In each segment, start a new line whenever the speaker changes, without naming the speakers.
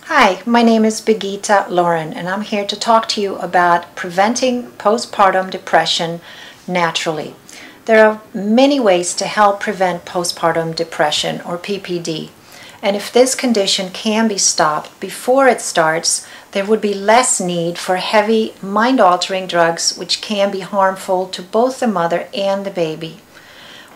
Hi, my name is Birgitta Lauren, and I'm here to talk to you about preventing postpartum depression naturally. There are many ways to help prevent postpartum depression, or PPD, and if this condition can be stopped before it starts, there would be less need for heavy, mind-altering drugs which can be harmful to both the mother and the baby.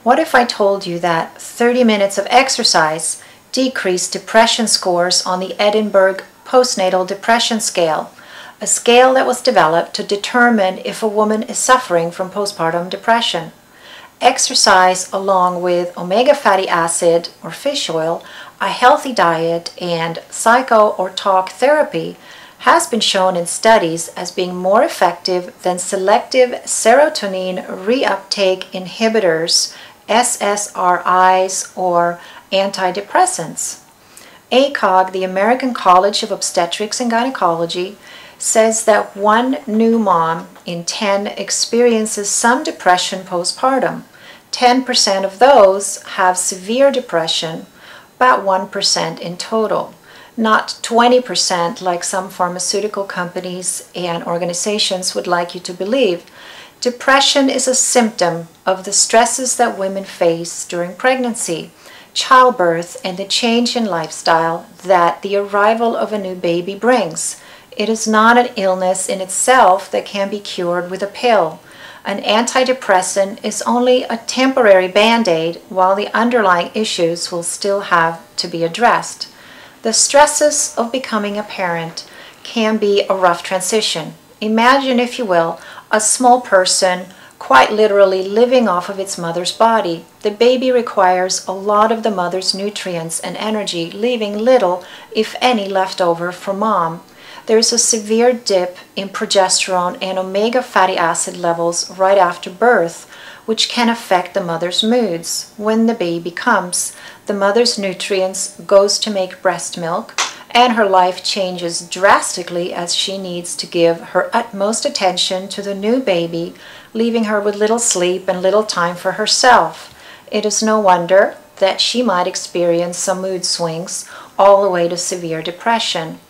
What if I told you that 30 minutes of exercise decreased depression scores on the Edinburgh Postnatal Depression Scale, a scale that was developed to determine if a woman is suffering from postpartum depression? Exercise along with omega fatty acid or fish oil, a healthy diet, and psycho or talk therapy has been shown in studies as being more effective than selective serotonin reuptake inhibitors, SSRIs, or antidepressants. ACOG, the American College of Obstetrics and Gynecology, says that one new mom in 10 experiences some depression postpartum. 10% of those have severe depression, about 1% in total, not 20% like some pharmaceutical companies and organizations would like you to believe. Depression is a symptom of the stresses that women face during pregnancy, childbirth, and the change in lifestyle that the arrival of a new baby brings. It is not an illness in itself that can be cured with a pill. An antidepressant is only a temporary band-aid while the underlying issues will still have to be addressed. The stresses of becoming a parent can be a rough transition. Imagine, if you will, a small person quite literally living off of its mother's body. The baby requires a lot of the mother's nutrients and energy, leaving little, if any, left over for mom. There is a severe dip in progesterone and omega fatty acid levels right after birth, which can affect the mother's moods. When the baby comes, the mother's nutrients goes to make breast milk, and her life changes drastically as she needs to give her utmost attention to the new baby, leaving her with little sleep and little time for herself. It is no wonder that she might experience some mood swings all the way to severe depression.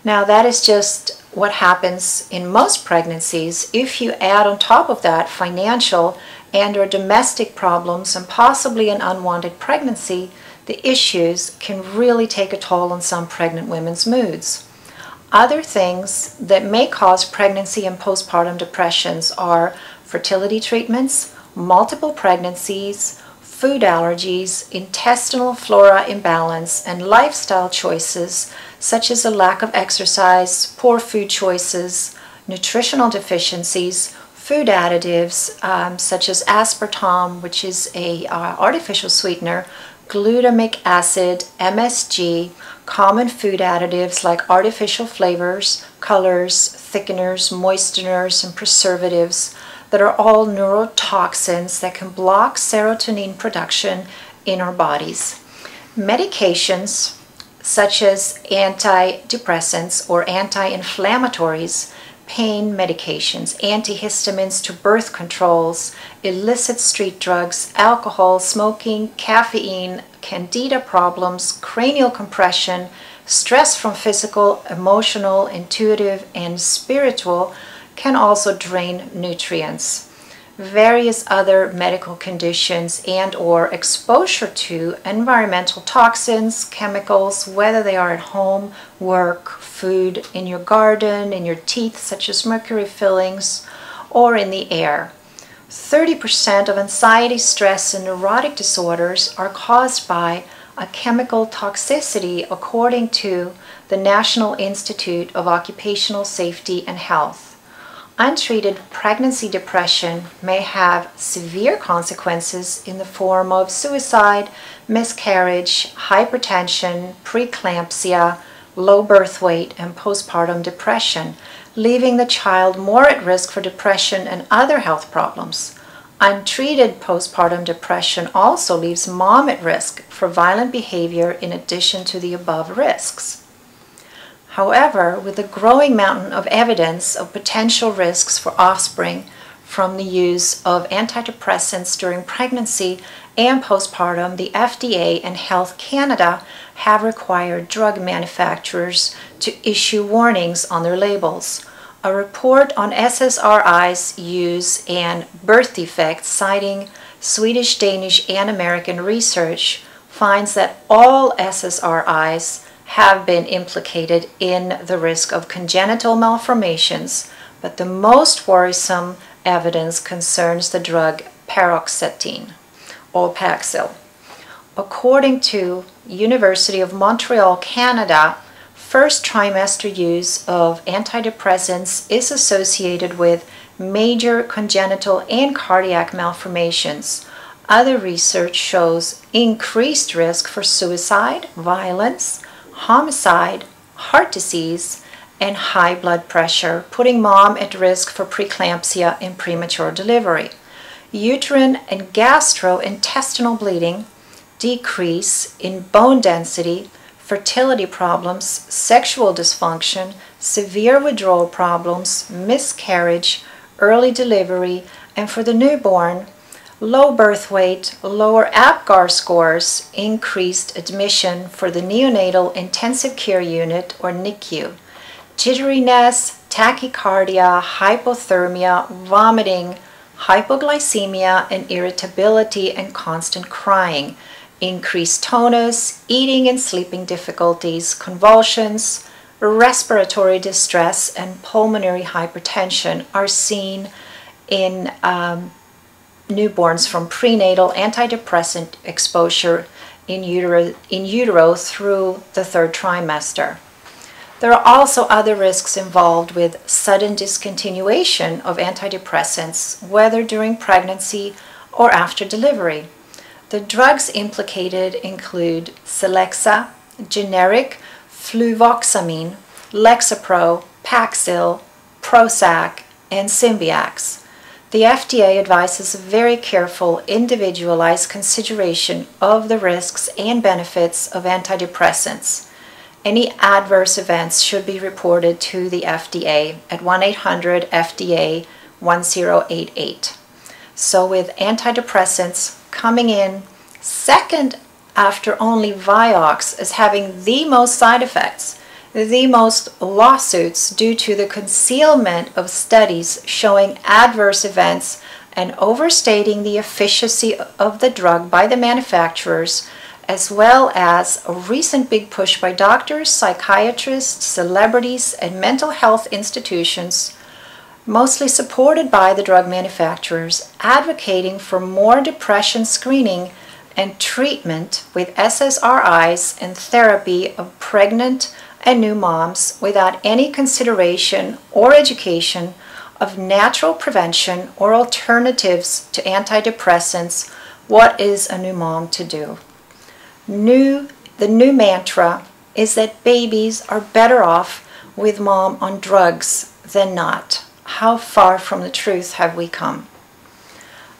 Now, that is just what happens in most pregnancies. If you add on top of that financial and/or domestic problems and possibly an unwanted pregnancy, the issues can really take a toll on some pregnant women's moods. Other things that may cause pregnancy and postpartum depressions are fertility treatments, multiple pregnancies, food allergies, intestinal flora imbalance, and lifestyle choices such as a lack of exercise, poor food choices, nutritional deficiencies, food additives such as aspartame, which is a artificial sweetener, glutamic acid, MSG, common food additives like artificial flavors, colors, thickeners, moisteners, and preservatives that are all neurotoxins that can block serotonin production in our bodies. Medications such as antidepressants or anti-inflammatories, pain medications, antihistamines to birth controls, illicit street drugs, alcohol, smoking, caffeine, candida problems, cranial compression, stress from physical, emotional, intuitive, and spiritual can also drain nutrients. Various other medical conditions and/or exposure to environmental toxins, chemicals, whether they are at home, work, food, in your garden, in your teeth, such as mercury fillings, or in the air. 30% of anxiety, stress, and neurotic disorders are caused by a chemical toxicity, according to the National Institute of Occupational Safety and Health. Untreated pregnancy depression may have severe consequences in the form of suicide, miscarriage, hypertension, preeclampsia, low birth weight, and postpartum depression, leaving the child more at risk for depression and other health problems. Untreated postpartum depression also leaves mom at risk for violent behavior in addition to the above risks. However, with the growing mountain of evidence of potential risks for offspring from the use of antidepressants during pregnancy and postpartum, the FDA and Health Canada have required drug manufacturers to issue warnings on their labels. A report on SSRIs use and birth defects citing Swedish, Danish, and American research finds that all SSRIs have been implicated in the risk of congenital malformations, but the most worrisome evidence concerns the drug paroxetine or Paxil. According to University of Montreal, Canada, first trimester use of antidepressants is associated with major congenital and cardiac malformations. Other research shows increased risk for suicide, violence, homicide, heart disease, and high blood pressure, putting mom at risk for preeclampsia and premature delivery. Uterine and gastrointestinal bleeding, decrease in bone density, fertility problems, sexual dysfunction, severe withdrawal problems, miscarriage, early delivery, and for the newborn, low birth weight, lower APGAR scores, increased admission for the neonatal intensive care unit or NICU, jitteriness, tachycardia, hypothermia, vomiting, hypoglycemia, and irritability and constant crying, increased tonus, eating and sleeping difficulties, convulsions, respiratory distress, and pulmonary hypertension are seen in newborns from prenatal antidepressant exposure in utero through the third trimester. There are also other risks involved with sudden discontinuation of antidepressants, whether during pregnancy or after delivery. The drugs implicated include Celexa, generic fluvoxamine, Lexapro, Paxil, Prozac, and Symbyax. The FDA advises very careful, individualized consideration of the risks and benefits of antidepressants. Any adverse events should be reported to the FDA at 1-800-FDA-1088. So with antidepressants coming in second after only Vioxx as having the most side effects, the most lawsuits due to the concealment of studies showing adverse events and overstating the efficacy of the drug by the manufacturers, as well as a recent big push by doctors, psychiatrists, celebrities, and mental health institutions, mostly supported by the drug manufacturers, advocating for more depression screening and treatment with SSRIs and therapy of pregnant and new moms without any consideration or education of natural prevention or alternatives to antidepressants. What is a new mom to do? The new mantra is that babies are better off with mom on drugs than not. How far from the truth have we come?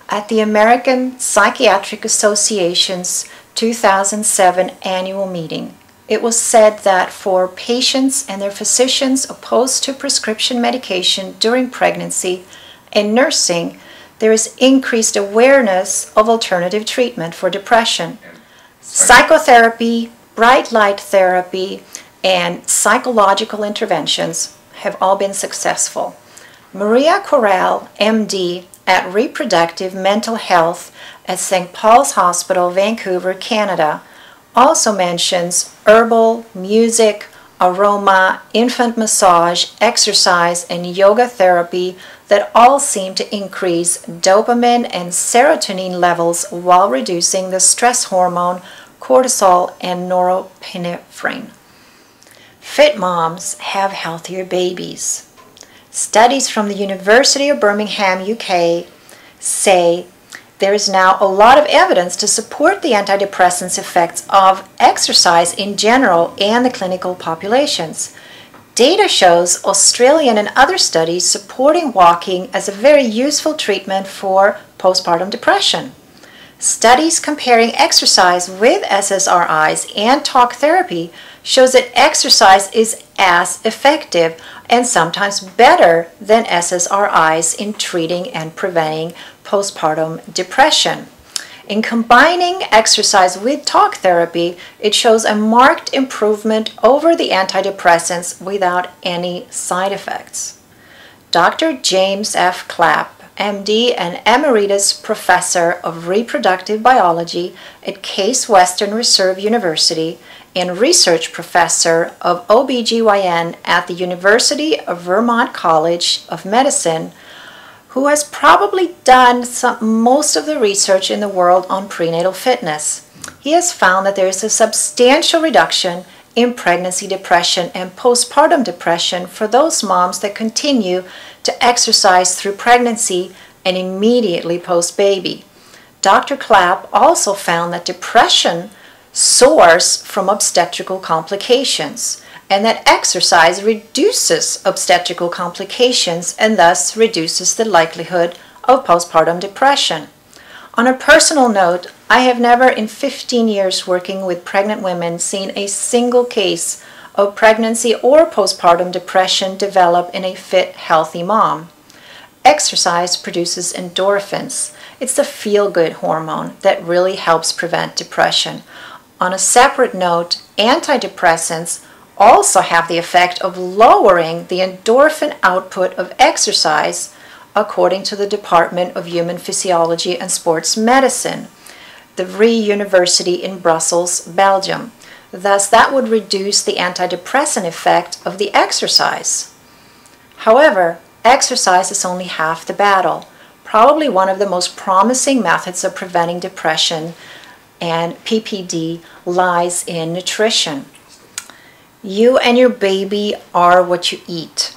At the American Psychiatric Association's 2007 annual meeting, it was said that for patients and their physicians opposed to prescription medication during pregnancy and nursing, there is increased awareness of alternative treatment for depression. Psychotherapy, bright light therapy, and psychological interventions have all been successful. Maria Corral, MD, at Reproductive Mental Health at St. Paul's Hospital, Vancouver, Canada, also mentions herbal, music, aroma, infant massage, exercise, and yoga therapy that all seem to increase dopamine and serotonin levels while reducing the stress hormone cortisol and norepinephrine. Fit moms have healthier babies. Studies from the University of Birmingham, UK say there is now a lot of evidence to support the antidepressants' effects of exercise in general and the clinical populations. Data shows Australian and other studies supporting walking as a very useful treatment for postpartum depression. Studies comparing exercise with SSRIs and talk therapy shows that exercise is as effective and sometimes better than SSRIs in treating and preventing postpartum depression. In combining exercise with talk therapy, it shows a marked improvement over the antidepressants without any side effects. Dr. James F. Clapp, MD and Emeritus Professor of Reproductive Biology at Case Western Reserve University and Research Professor of OBGYN at the University of Vermont College of Medicine, who has probably done most of the research in the world on prenatal fitness. He has found that there is a substantial reduction in pregnancy depression and postpartum depression for those moms that continue to exercise through pregnancy and immediately post-baby. Dr. Clapp also found that depression soars from obstetrical complications, and that exercise reduces obstetrical complications and thus reduces the likelihood of postpartum depression. On a personal note, I have never in 15 years working with pregnant women seen a single case of pregnancy or postpartum depression develop in a fit, healthy mom. Exercise produces endorphins. It's the feel-good hormone that really helps prevent depression. On a separate note, antidepressants also have the effect of lowering the endorphin output of exercise, according to the Department of Human Physiology and Sports Medicine, the Vrije University in Brussels, Belgium. Thus, that would reduce the antidepressant effect of the exercise. However, exercise is only half the battle. Probably one of the most promising methods of preventing depression and PPD lies in nutrition. You and your baby are what you eat.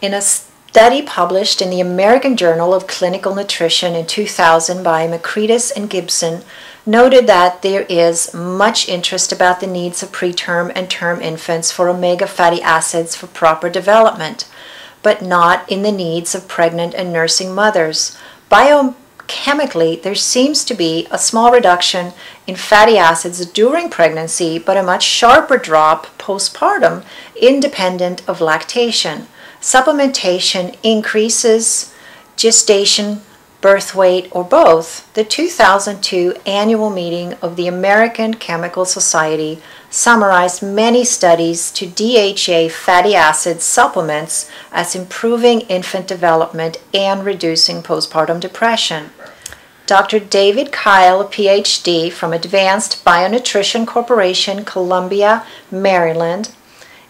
In a study published in the American Journal of Clinical Nutrition in 2000 by McCretis and Gibson noted that there is much interest about the needs of preterm and term infants for omega fatty acids for proper development, but not in the needs of pregnant and nursing mothers. Biochemically, there seems to be a small reduction in fatty acids during pregnancy, but a much sharper drop postpartum, independent of lactation. Supplementation increases gestation, birth weight, or both. The 2002 annual meeting of the American Chemical Society summarized many studies to DHA fatty acid supplements as improving infant development and reducing postpartum depression. Dr. David Kyle, a PhD from Advanced Bionutrition Corporation, Columbia, Maryland,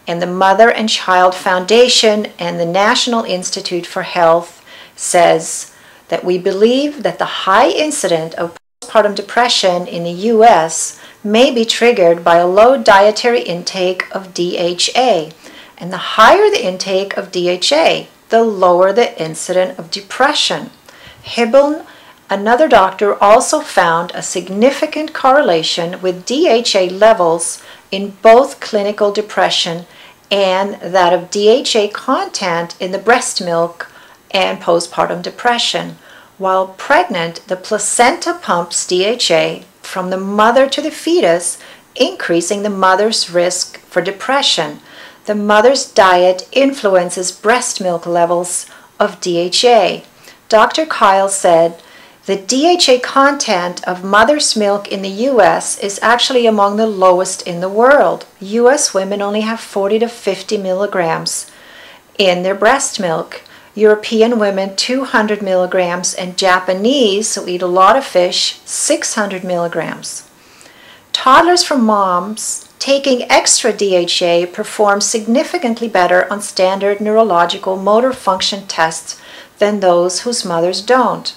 and the Mother and Child Foundation and the National Institute for Health says that we believe that the high incidence of postpartum depression in the U.S. may be triggered by a low dietary intake of DHA. And the higher the intake of DHA, the lower the incidence of depression. Hibble, another doctor, also found a significant correlation with DHA levels in both clinical depression and that of DHA content in the breast milk and postpartum depression. While pregnant, the placenta pumps DHA from the mother to the fetus, increasing the mother's risk for depression. The mother's diet influences breast milk levels of DHA. Dr. Kyle said, the DHA content of mother's milk in the U.S. is actually among the lowest in the world. U.S. women only have 40 to 50 milligrams in their breast milk. European women 200 milligrams, and Japanese, who eat a lot of fish, 600 milligrams. Toddlers from moms taking extra DHA perform significantly better on standard neurological motor function tests than those whose mothers don't.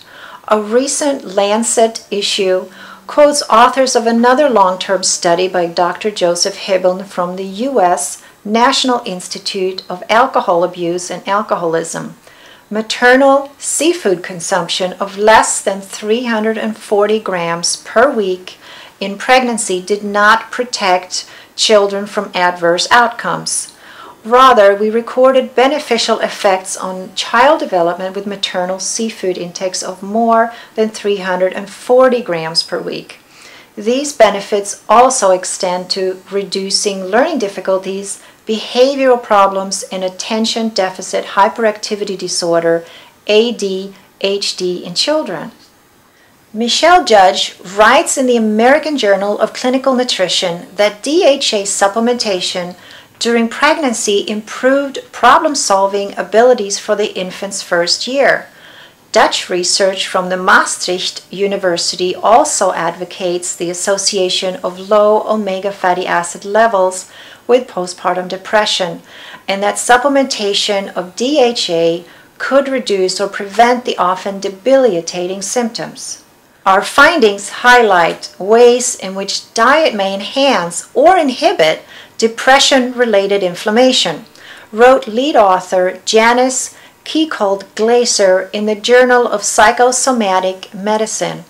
A recent Lancet issue quotes authors of another long-term study by Dr. Joseph Hibble from the U.S. National Institute of Alcohol Abuse and Alcoholism. Maternal seafood consumption of less than 340 grams per week in pregnancy did not protect children from adverse outcomes. Rather, we recorded beneficial effects on child development with maternal seafood intakes of more than 340 grams per week. These benefits also extend to reducing learning difficulties, behavioral problems, and attention deficit hyperactivity disorder, ADHD, in children. Michelle Judge writes in the American Journal of Clinical Nutrition that DHA supplementation during pregnancy improved problem-solving abilities for the infant's first year. Dutch research from the Maastricht University also advocates the association of low omega fatty acid levels with postpartum depression, and that supplementation of DHA could reduce or prevent the often debilitating symptoms. Our findings highlight ways in which diet may enhance or inhibit depression-related inflammation, wrote lead author Janice Kiekold-Glaser in the Journal of Psychosomatic Medicine.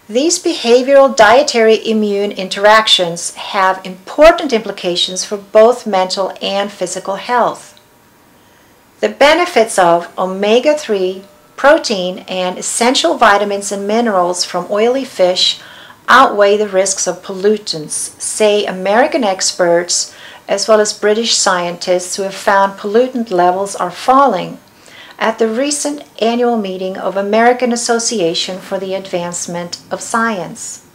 These behavioral dietary immune interactions have important implications for both mental and physical health. The benefits of omega-3, protein, and essential vitamins and minerals from oily fish outweigh the risks of pollutants, say American experts as well as British scientists who have found pollutant levels are falling at the recent annual meeting of American Association for the Advancement of Science.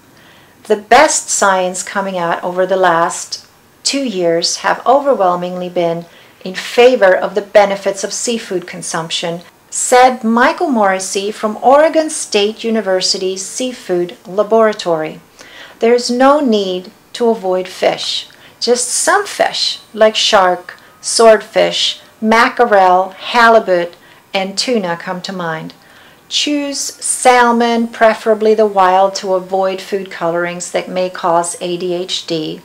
The best science coming out over the last 2 years have overwhelmingly been in favor of the benefits of seafood consumption, said Michael Morrissey from Oregon State University's Seafood Laboratory. There is no need to avoid fish. Just some fish, like shark, swordfish, mackerel, halibut, and tuna come to mind. Choose salmon, preferably the wild, to avoid food colorings that may cause ADHD,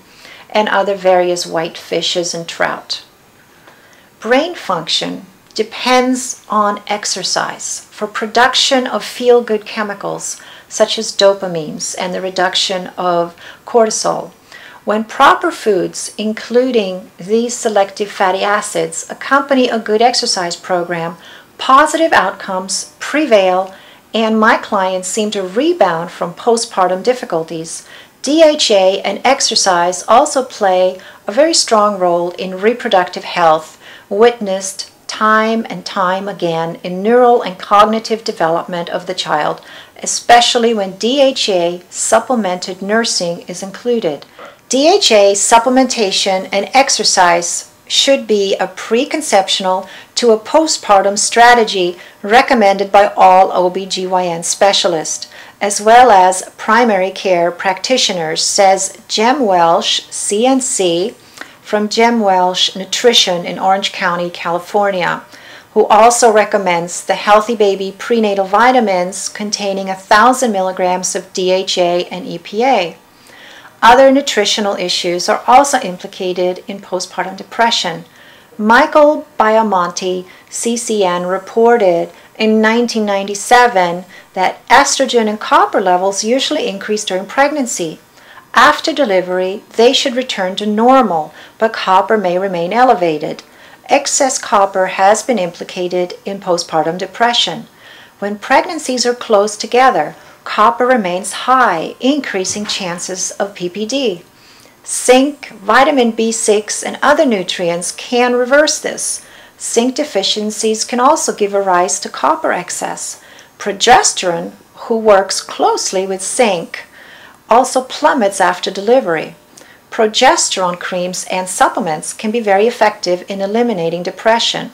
and other various white fishes and trout. Brain function depends on exercise for production of feel-good chemicals such as dopamines and the reduction of cortisol. When proper foods, including these selective fatty acids, accompany a good exercise program, positive outcomes prevail, and my clients seem to rebound from postpartum difficulties. DHA and exercise also play a very strong role in reproductive health, witnessed time and time again in neural and cognitive development of the child, especially when DHA supplemented nursing is included. DHA supplementation and exercise should be a preconceptional to a postpartum strategy recommended by all OB/GYN specialists, as well as primary care practitioners, says Jem Welsh, CNC, from Jem Welsh Nutrition in Orange County, California, who also recommends the Healthy Baby prenatal vitamins containing 1,000 milligrams of DHA and EPA. Other nutritional issues are also implicated in postpartum depression. Michael Biamonte, CCN, reported in 1997 that estrogen and copper levels usually increase during pregnancy. After delivery, they should return to normal, but copper may remain elevated. Excess copper has been implicated in postpartum depression. When pregnancies are close together, copper remains high, increasing chances of PPD. Zinc, vitamin B6, and other nutrients can reverse this. Zinc deficiencies can also give a rise to copper excess. Progesterone, who works closely with zinc, also plummets after delivery. Progesterone creams and supplements can be very effective in eliminating depression,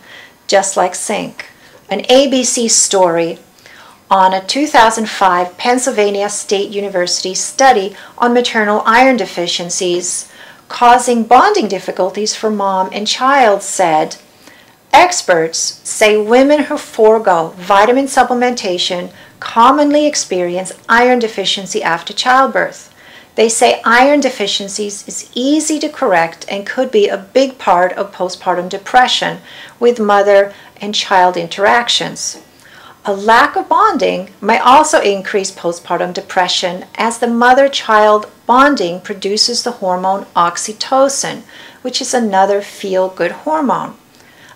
just like zinc. An ABC story on a 2005 Pennsylvania State University study on maternal iron deficiencies causing bonding difficulties for mom and child said, experts say women who forego vitamin supplementation commonly experience iron deficiency after childbirth. They say iron deficiencies is easy to correct and could be a big part of postpartum depression with mother and child interactions. A lack of bonding may also increase postpartum depression as the mother-child bonding produces the hormone oxytocin, which is another feel-good hormone.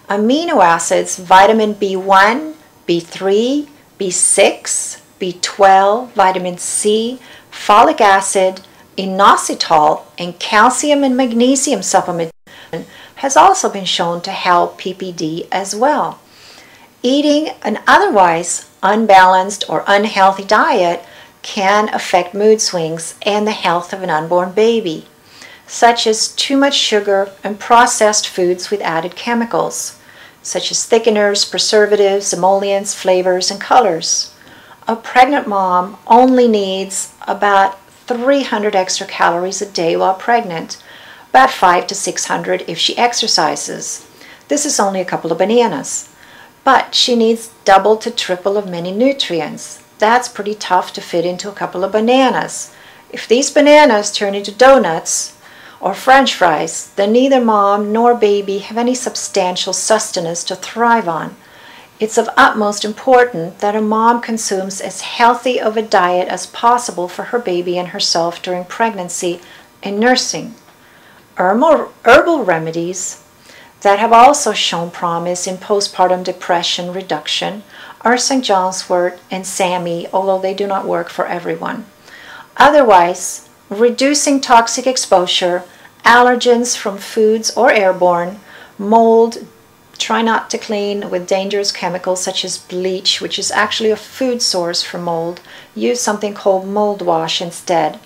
Amino acids, vitamin B1, B3, B6, B12, vitamin C, folic acid, inositol, and calcium and magnesium supplementation has also been shown to help PPD as well. Eating an otherwise unbalanced or unhealthy diet can affect mood swings and the health of an unborn baby, such as too much sugar and processed foods with added chemicals, such as thickeners, preservatives, emollients, flavors, and colors. A pregnant mom only needs about 300 extra calories a day while pregnant, about 500 to 600 if she exercises. This is only a couple of bananas. But she needs double to triple of many nutrients. That's pretty tough to fit into a couple of bananas. If these bananas turn into donuts or French fries, then neither mom nor baby have any substantial sustenance to thrive on. It's of utmost importance that a mom consumes as healthy of a diet as possible for her baby and herself during pregnancy and nursing. Herbal remedies that have also shown promise in postpartum depression reduction are St. John's wort and SAMe, although they do not work for everyone. Otherwise, reducing toxic exposure, allergens from foods or airborne, mold. Try not to clean with dangerous chemicals such as bleach, which is actually a food source for mold. Use something called mold wash instead.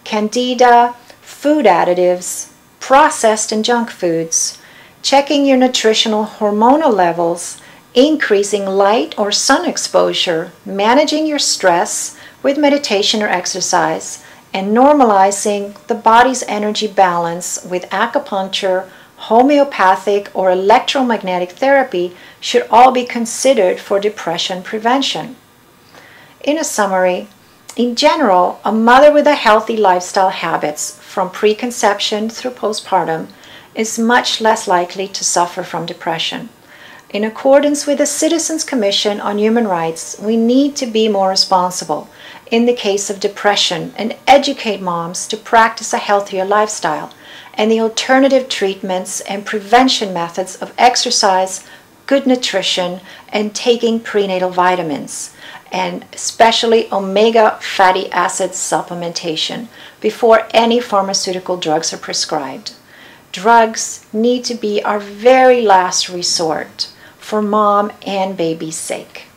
Candida, food additives, processed and junk foods. Checking your nutritional hormonal levels, increasing light or sun exposure, managing your stress with meditation or exercise, and normalizing the body's energy balance with acupuncture, homeopathic or electromagnetic therapy should all be considered for depression prevention. In a summary, in general, a mother with a healthy lifestyle habits from preconception through postpartum is much less likely to suffer from depression. In accordance with the Citizens Commission on Human Rights, we need to be more responsible in the case of depression and educate moms to practice a healthier lifestyle and the alternative treatments and prevention methods of exercise, good nutrition, and taking prenatal vitamins, and especially omega fatty acid supplementation before any pharmaceutical drugs are prescribed. Drugs need to be our very last resort for mom and baby's sake.